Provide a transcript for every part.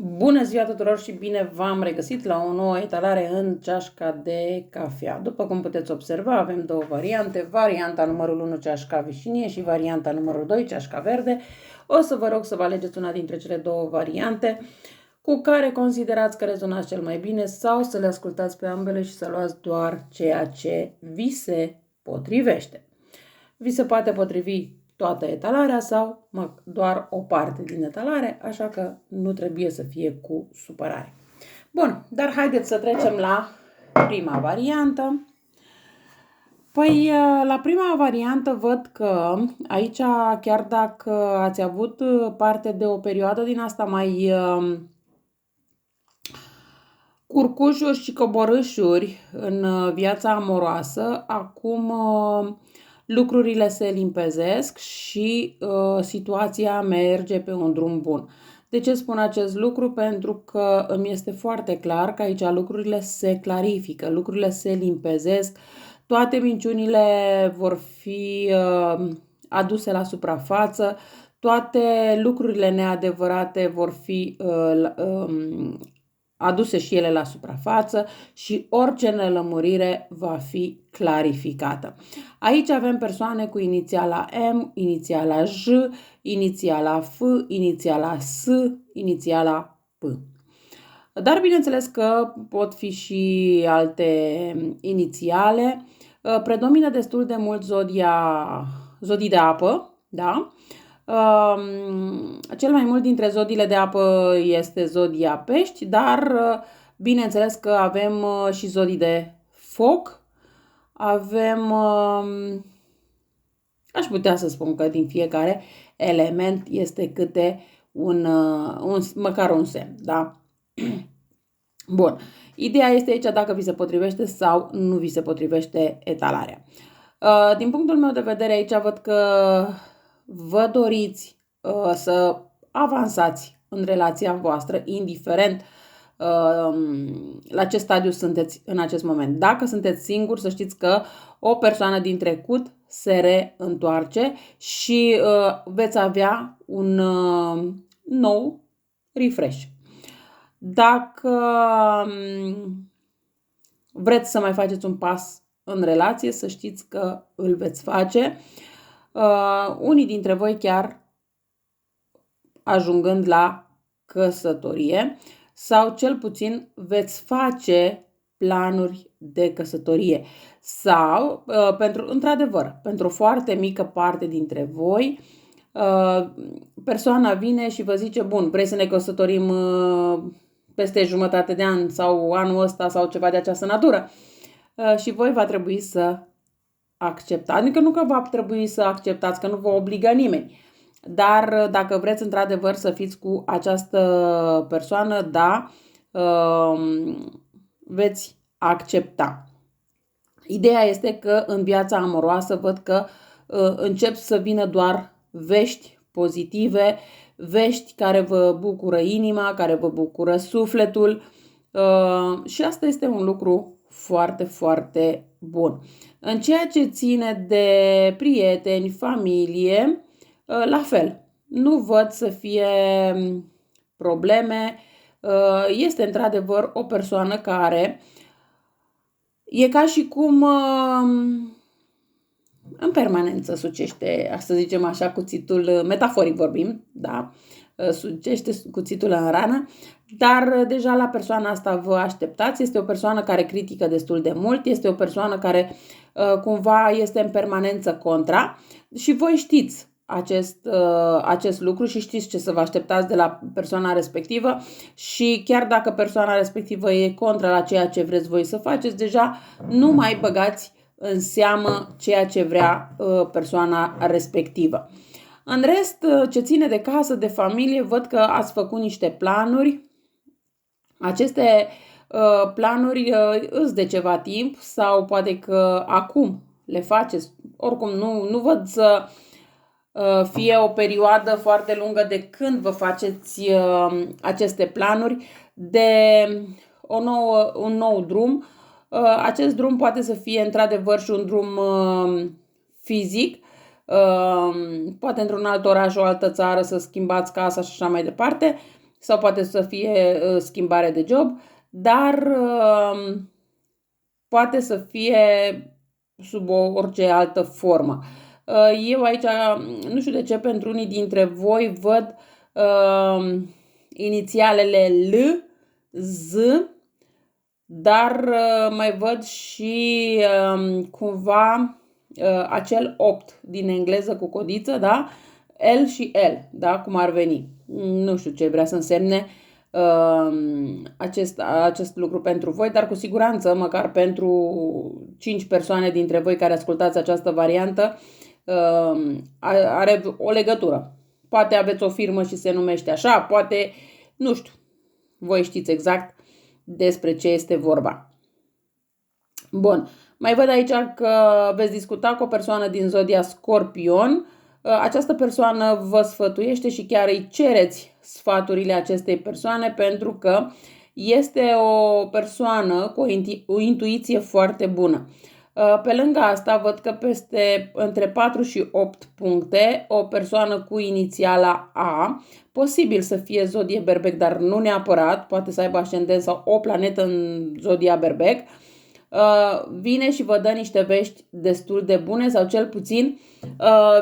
Bună ziua tuturor și bine v-am regăsit la o nouă etalare în ceașca de cafea. După cum puteți observa, avem două variante. Varianta numărul 1, ceașca vișinie, și varianta numărul 2, ceașca verde. O să vă rog să vă alegeți una dintre cele două variante cu care considerați că rezonați cel mai bine sau să le ascultați pe ambele și să luați doar ceea ce vi potrivește. Vi se poate potrivi toată etalarea sau doar o parte din etalare, așa că nu trebuie să fie cu supărare. Bun, dar haideți să trecem la prima variantă. Păi, la prima variantă văd că aici, chiar dacă ați avut parte de o perioadă din asta mai curcușuri și coborâșuri în viața amoroasă, acum lucrurile se limpezesc și situația merge pe un drum bun. De ce spun acest lucru? Pentru că îmi este foarte clar că aici lucrurile se clarifică, lucrurile se limpezesc, toate minciunile vor fi aduse la suprafață, toate lucrurile neadevărate vor fi aduse și ele la suprafață și orice nelămurire va fi clarificată. Aici avem persoane cu inițiala M, inițiala J, inițiala F, inițiala S, inițiala P. Dar bineînțeles că pot fi și alte inițiale. Predomină destul de mult zodii de apă, da? Cel mai mult dintre zodiile de apă este zodia pești, dar bineînțeles că avem și zodii de foc. Avem, aș putea să spun că din fiecare element este câte măcar un semn, da? Bun. Ideea este aici dacă vi se potrivește sau nu vi se potrivește etalarea. Din punctul meu de vedere, aici văd că vă doriți să avansați în relația voastră, indiferent la ce stadiu sunteți în acest moment. Dacă sunteți singuri, să știți că o persoană din trecut se reîntoarce și veți avea un nou refresh. Dacă vreți să mai faceți un pas în relație, să știți că îl veți face. Unii dintre voi chiar ajungând la căsătorie sau cel puțin veți face planuri de căsătorie sau, într-adevăr, pentru o foarte mică parte dintre voi, persoana vine și vă zice, bun, vrei să ne căsătorim peste jumătate de an sau anul ăsta sau ceva de această natură, și voi va trebui să acceptați, adică nu că va trebui să acceptați, că nu vă obligă nimeni, dar dacă vreți într-adevăr să fiți cu această persoană, da, veți accepta. Ideea este că în viața amoroasă văd că încep să vină doar vești pozitive, vești care vă bucură inima, care vă bucură sufletul, și asta este un lucru foarte, foarte bun. În ceea ce ține de prieteni, familie, la fel. Nu văd să fie probleme. Este într-adevăr o persoană care e ca și cum în permanență sucește, să zicem așa, cuțitul, metaforic vorbim, da? Sucește cuțitul în rană, dar deja la persoana asta vă așteptați. Este o persoană care critică destul de mult, este o persoană care cumva este în permanență contra și voi știți acest lucru și știți ce să vă așteptați de la persoana respectivă și chiar dacă persoana respectivă e contra la ceea ce vreți voi să faceți, deja nu mai băgați în seamă ceea ce vrea persoana respectivă. În rest, ce ține de casă, de familie, văd că ați făcut niște planuri. Aceste planuri îs de ceva timp sau poate că acum le faceți. Oricum, nu văd să fie o perioadă foarte lungă de când vă faceți aceste planuri de un nou drum. Acest drum poate să fie într-adevăr și un drum fizic, poate într-un alt oraș, o altă țară, să schimbați casa și așa mai departe, sau poate să fie schimbare de job, dar poate să fie sub orice altă formă. Eu aici, nu știu de ce, pentru unii dintre voi văd inițialele L, Z, dar mai văd și cumva acel 8 din engleză cu codiță, da? L și L, da? Cum ar veni. Nu știu ce vrea să însemne acest lucru pentru voi, dar cu siguranță, măcar pentru 5 persoane dintre voi care ascultați această variantă, are o legătură. Poate aveți o firmă și se numește așa, poate, nu știu, voi știți exact despre ce este vorba. Bun, mai văd aici că veți discuta cu o persoană din zodia Scorpion. Această persoană vă sfătuiește și chiar îi cereți sfaturile acestei persoane pentru că este o persoană cu o intuiție foarte bună. Pe lângă asta văd că peste între 4 și 8 puncte o persoană cu inițiala A, posibil să fie zodie Berbec, dar nu neapărat, poate să aibă ascendent sau o planetă în zodia Berbec, vine și vă dă niște vești destul de bune sau cel puțin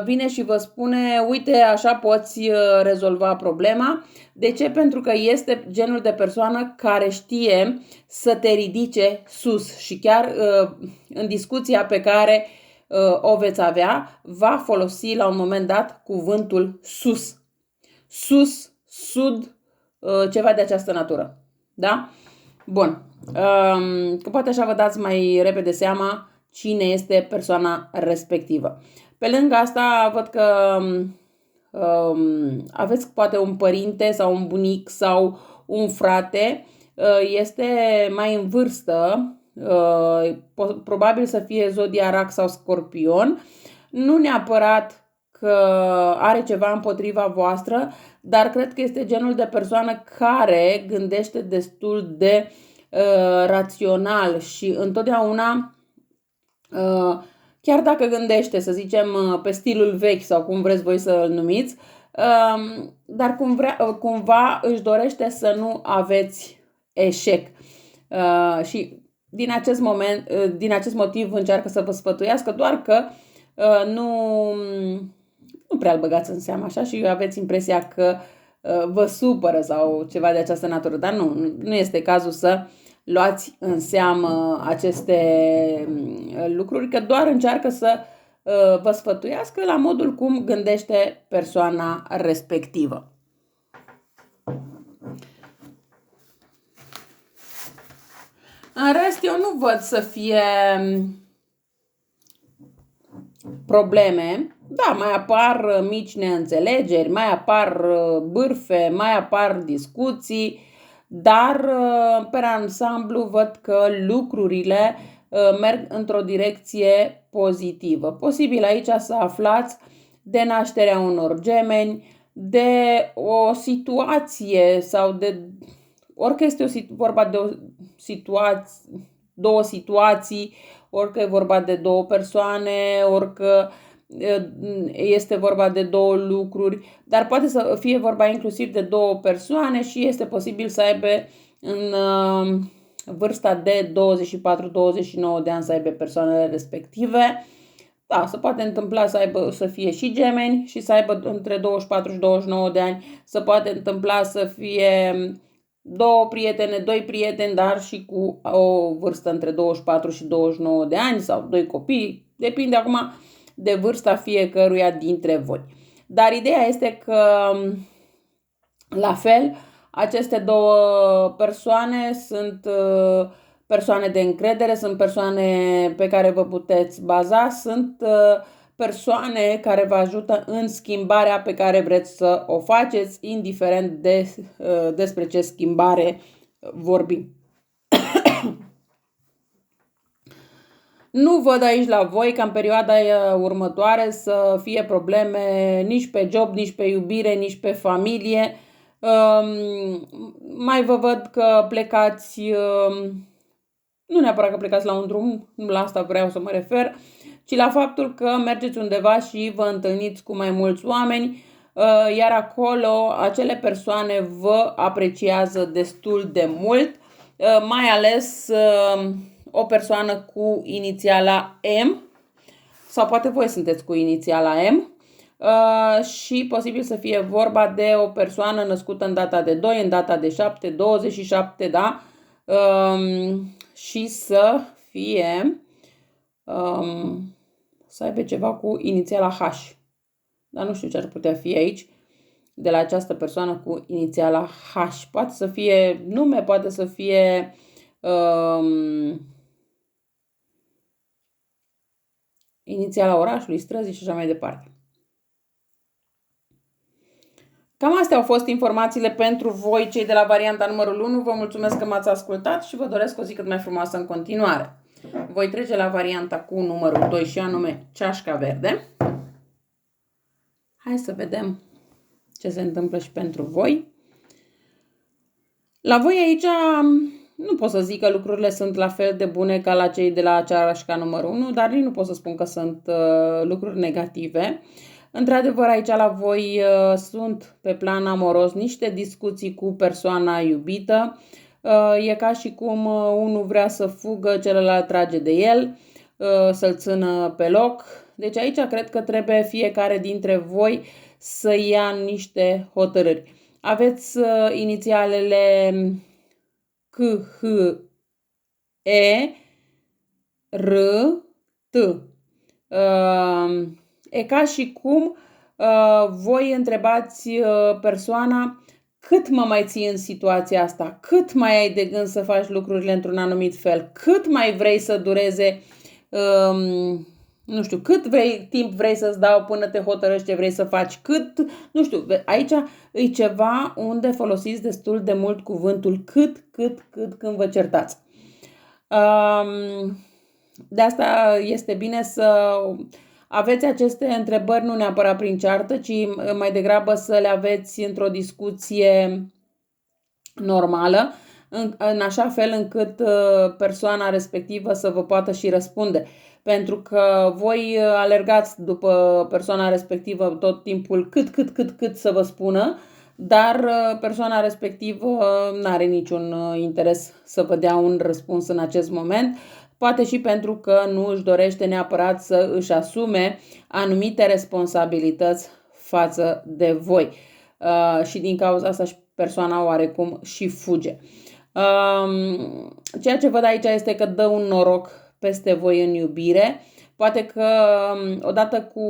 vine și vă spune, uite, așa poți rezolva problema. De ce? Pentru că este genul de persoană care știe să te ridice sus și chiar în discuția pe care o veți avea, va folosi la un moment dat cuvântul sus. Sus, sud, ceva de această natură. Da? Bun. Că poate așa vă dați mai repede seama cine este persoana respectivă. Pe lângă asta văd că aveți poate un părinte sau un bunic sau un frate, este mai în vârstă, probabil să fie zodia Rac sau Scorpion, nu neapărat că are ceva împotriva voastră, dar cred că este genul de persoană care gândește destul de rațional și întotdeauna, chiar dacă gândește, să zicem, pe stilul vechi sau cum vreți voi să îl numiți, dar cumva își dorește să nu aveți eșec. Și din acest motiv încearcă să vă sfătuiască, doar că nu prea îl băgați în seamă așa și aveți impresia că vă supără sau ceva de această natură, dar nu este cazul să luați în seamă aceste lucruri, că doar încearcă să vă sfătuiască la modul cum gândește persoana respectivă. În rest, eu nu văd să fie probleme. Da, mai apar mici neînțelegeri, mai apar bârfe, mai apar discuții, dar pe ansamblu văd că lucrurile merg într-o direcție pozitivă. Posibil aici să aflați de nașterea unor gemeni, de o situație sau de orică este vorba de două situații, orică e vorba de două persoane, orică este vorba de două lucruri, dar poate să fie vorba inclusiv de două persoane și este posibil să aibă în vârsta de 24-29 de ani să aibă persoanele respective. Da, se poate întâmpla să fie și gemeni și să aibă între 24 și 29 de ani, se poate întâmpla să fie doi prieteni, dar și cu o vârstă între 24 și 29 de ani sau doi copii, depinde acum de vârsta fiecăruia dintre voi. Dar ideea este că, la fel, aceste două persoane sunt persoane de încredere, sunt persoane pe care vă puteți baza, sunt persoane care vă ajută în schimbarea pe care vreți să o faceți, indiferent despre ce schimbare vorbim. Nu văd aici la voi ca în perioada următoare să fie probleme nici pe job, nici pe iubire, nici pe familie. Mai vă văd că plecați, nu neapărat că plecați la un drum, nu la asta vreau să mă refer, ci la faptul că mergeți undeva și vă întâlniți cu mai mulți oameni. iar acolo acele persoane vă apreciază destul de mult, mai ales o persoană cu inițiala M, sau poate voi sunteți cu inițiala M, și posibil să fie vorba de o persoană născută în data de 2, în data de 7, 27, da? Și să fie, să aibă ceva cu inițiala H. Dar nu știu ce ar putea fi aici de la această persoană cu inițiala H. Poate să fie nume, poate să fie inițiala orașului, străzii și așa mai departe. Cam astea au fost informațiile pentru voi, cei de la varianta numărul 1. Vă mulțumesc că m-ați ascultat și vă doresc o zi cât mai frumoasă în continuare. Voi trece la varianta cu numărul 2 și anume ceașca verde. Hai să vedem ce se întâmplă și pentru voi. La voi aici nu pot să zic că lucrurile sunt la fel de bune ca la cei de la ceașca numărul 1, dar nici nu pot să spun că sunt lucruri negative. Într-adevăr, aici la voi sunt pe plan amoros niște discuții cu persoana iubită. E ca și cum unul vrea să fugă, celălalt trage de el, să-l țină pe loc. Deci aici cred că trebuie fiecare dintre voi să ia niște hotărâri. Aveți inițialele C, H, E, R, T. E ca și cum voi întrebați persoana: cât mă mai ții în situația asta? Cât mai ai de gând să faci lucrurile într-un anumit fel? Cât mai vrei să dureze, nu știu, cât timp vrei să-ți dau până te hotărăști ce vrei să faci? Cât, nu știu, aici e ceva unde folosiți destul de mult cuvântul cât, când vă certați. De asta este bine să aveți aceste întrebări nu neapărat prin ceartă, ci mai degrabă să le aveți într-o discuție normală, în așa fel încât persoana respectivă să vă poată și răspunde. Pentru că voi alergați după persoana respectivă tot timpul cât să vă spună, dar persoana respectivă nu are niciun interes să vă dea un răspuns în acest moment. Poate și pentru că nu își dorește neapărat să își asume anumite responsabilități față de voi. Și din cauza asta și persoana oarecum și fuge. Ceea ce văd aici este că dă un noroc peste voi în iubire. Poate că odată cu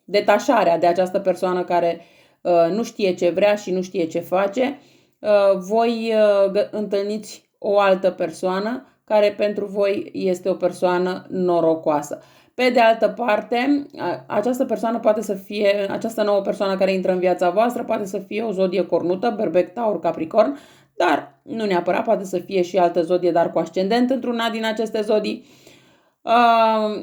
detașarea de această persoană care nu știe ce vrea și nu știe ce face, voi întâlniți o altă persoană care pentru voi este o persoană norocoasă. Pe de altă parte, această persoană poate să fie, această nouă persoană care intră în viața voastră poate să fie o zodie cornută, Berbec, Taur, Capricorn, dar nu neapărat, poate să fie și altă zodie, dar cu ascendent într-una din aceste zodii.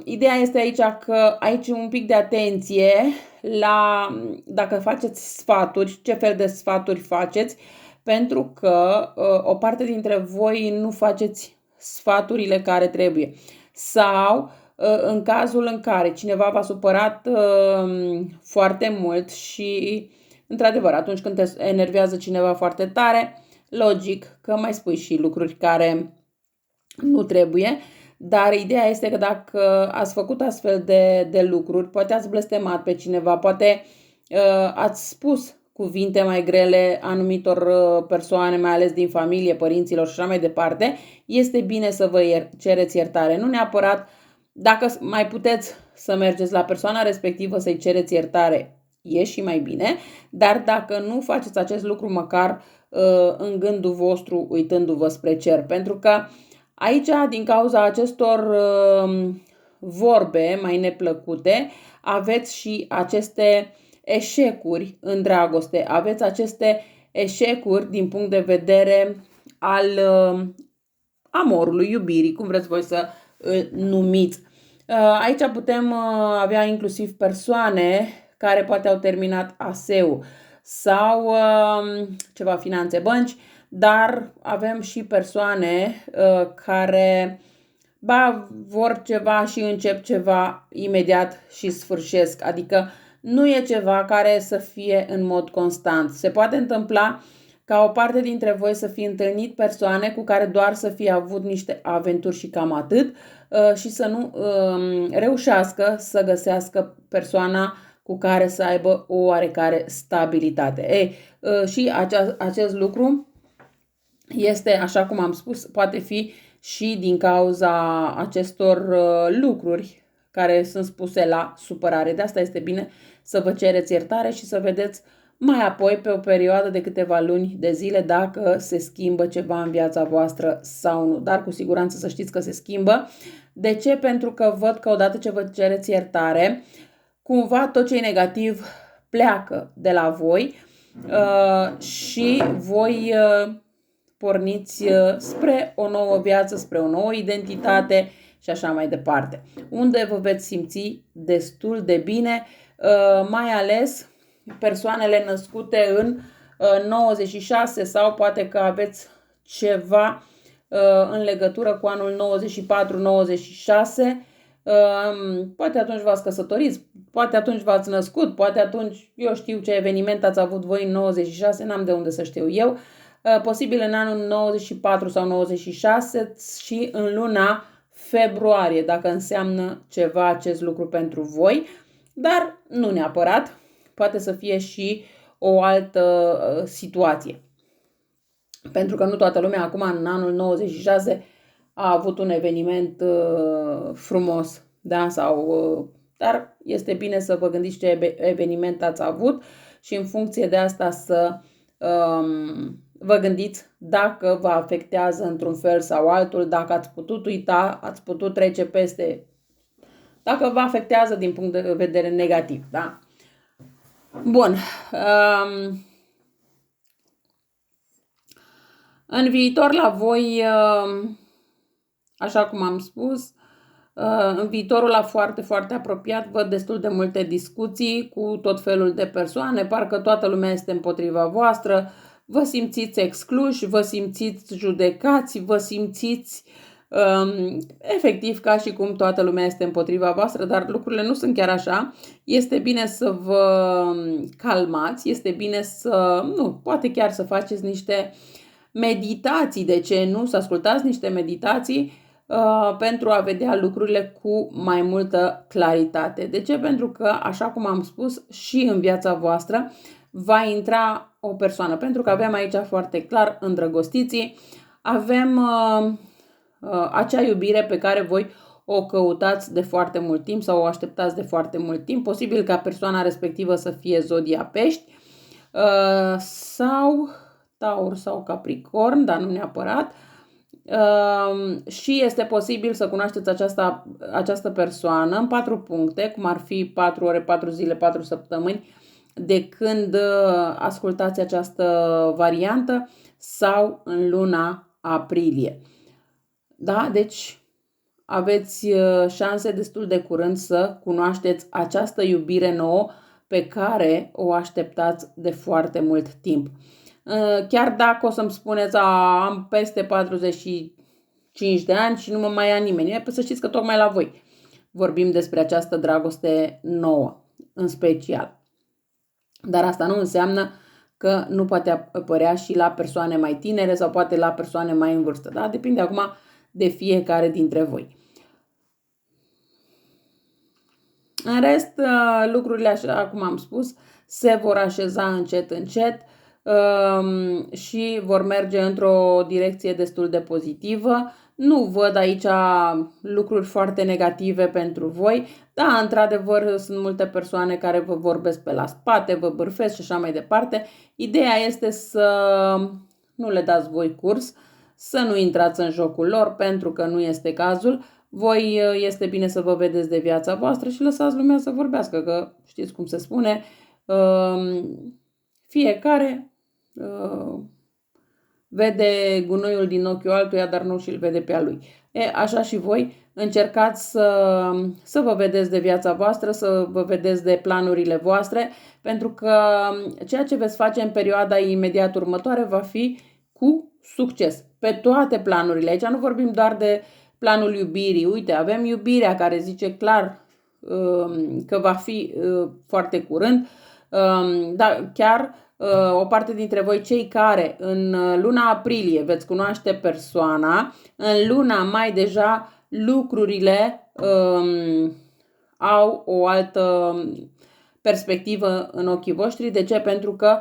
Ideea este aici că aici un pic de atenție la dacă faceți sfaturi, ce fel de sfaturi faceți, pentru că o parte dintre voi nu faceți sfaturile care trebuie. Sau în cazul în care cineva v-a supărat foarte mult și, într-adevăr, atunci când te enervează cineva foarte tare, logic că mai spui și lucruri care nu trebuie, dar ideea este că dacă ați făcut astfel de lucruri, poate ați blestemat pe cineva, poate ați spus cuvinte mai grele anumitor persoane, mai ales din familie, părinților și așa mai departe, este bine să vă cereți iertare. Nu neapărat, dacă mai puteți să mergeți la persoana respectivă să-i cereți iertare, e și mai bine, dar dacă nu faceți acest lucru măcar în gândul vostru, uitându-vă spre cer, pentru că aici, din cauza acestor vorbe mai neplăcute, aveți și aceste eșecuri în dragoste, aveți aceste eșecuri din punct de vedere al amorului, iubirii, cum vreți voi să îl numiți. Aici putem avea inclusiv persoane care poate au terminat ASEU sau ceva finanțe, bănci, dar avem și persoane care vor ceva și încep ceva imediat și sfârșesc. Adică nu e ceva care să fie în mod constant. Se poate întâmpla ca o parte dintre voi să fi întâlnit persoane cu care doar să fie avut niște aventuri și cam atât și să nu reușească să găsească persoana cu care să aibă o oarecare stabilitate. Și acest lucru este, așa cum am spus, poate fi și din cauza acestor lucruri care sunt spuse la supărare. De asta este bine să vă cereți iertare și să vedeți mai apoi, pe o perioadă de câteva luni de zile, dacă se schimbă ceva în viața voastră sau nu. Dar cu siguranță să știți că se schimbă. De ce? Pentru că văd că odată ce vă cereți iertare, cumva tot ce e negativ pleacă de la voi și voi porniți spre o nouă viață, spre o nouă identitate și așa mai departe, unde vă veți simți destul de bine, mai ales persoanele născute în 96 sau poate că aveți ceva în legătură cu anul 94-96, poate atunci v-ați căsătorit, poate atunci v-ați născut, poate atunci, eu știu ce eveniment ați avut voi în 96, n-am de unde să știu eu, posibil în anul 94 sau 96 și în luna februarie, dacă înseamnă ceva acest lucru pentru voi, dar nu neapărat, poate să fie și o altă situație. Pentru că nu toată lumea acum în anul 96 a avut un eveniment frumos, da? Dar este bine să vă gândiți ce eveniment ați avut și în funcție de asta să vă gândiți dacă vă afectează într-un fel sau altul, dacă ați putut uita, ați putut trece peste, dacă vă afectează din punct de vedere negativ, da? Bun. În viitor la voi, așa cum am spus, în viitorul la foarte, foarte apropiat văd destul de multe discuții cu tot felul de persoane, parcă toată lumea este împotriva voastră, vă simțiți excluși, vă simțiți judecați, vă simțiți efectiv ca și cum toată lumea este împotriva voastră, dar lucrurile nu sunt chiar așa. Este bine să vă calmați, este bine să, poate chiar să faceți niște meditații, de ce nu? Să ascultați niște meditații pentru a vedea lucrurile cu mai multă claritate. De ce? Pentru că, așa cum am spus, și în viața voastră va intra o persoană. Pentru că avem aici foarte clar îndrăgostiții, avem acea iubire pe care voi o căutați de foarte mult timp sau o așteptați de foarte mult timp. Posibil ca persoana respectivă să fie zodia Pești sau Taur sau Capricorn, dar nu neapărat. Și este posibil să cunoașteți această persoană în 4 puncte, cum ar fi 4 ore, 4 zile, 4 săptămâni, de când ascultați această variantă sau în luna aprilie. Da? Deci aveți șanse destul de curând să cunoașteți această iubire nouă pe care o așteptați de foarte mult timp. Chiar dacă o să-mi spuneți, am peste 45 de ani și nu mă mai ia nimeni, să știți că tocmai la voi vorbim despre această dragoste nouă, în special. Dar asta nu înseamnă că nu poate apărea și la persoane mai tinere sau poate la persoane mai în vârstă. Da? Depinde acum de fiecare dintre voi. În rest, lucrurile, așa cum am spus, se vor așeza încet, încet și vor merge într-o direcție destul de pozitivă. Nu văd aici lucruri foarte negative pentru voi. Da, într-adevăr, sunt multe persoane care vă vorbesc pe la spate, vă bârfesc și așa mai departe. Ideea este să nu le dați voi curs, să nu intrați în jocul lor, pentru că nu este cazul. Voi este bine să vă vedeți de viața voastră și lăsați lumea să vorbească, că știți cum se spune, fiecare vede gunoiul din ochiul altuia, dar nu și-l vede pe a lui. Așa și voi încercați să vă vedeți de viața voastră, să vă vedeți de planurile voastre, pentru că ceea ce veți face în perioada imediat următoare va fi cu succes pe toate planurile. Aici nu vorbim doar de planul iubirii. Uite, avem iubirea care zice clar că va fi foarte curând. Da, chiar o parte dintre voi, cei care în luna aprilie veți cunoaște persoana, în luna mai deja lucrurile au o altă perspectivă în ochii voștri. De ce? Pentru că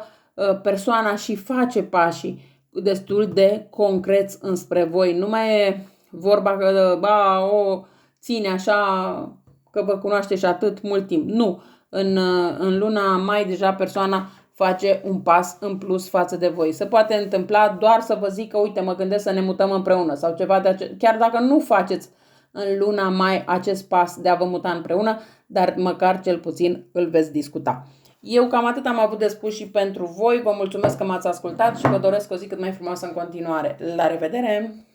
persoana și face pașii destul de concreți înspre voi. Nu mai e vorba că o ține așa că vă cunoaște și atât mult timp. Nu. În luna mai deja persoana face un pas în plus față de voi. Se poate întâmpla doar să vă zică, uite, mă gândesc să ne mutăm împreună sau ceva chiar dacă nu faceți în luna mai acest pas de a vă muta împreună, dar măcar cel puțin îl veți discuta. Eu cam atât am avut de spus și pentru voi. Vă mulțumesc că m-ați ascultat și vă doresc o zi cât mai frumoasă în continuare. La revedere!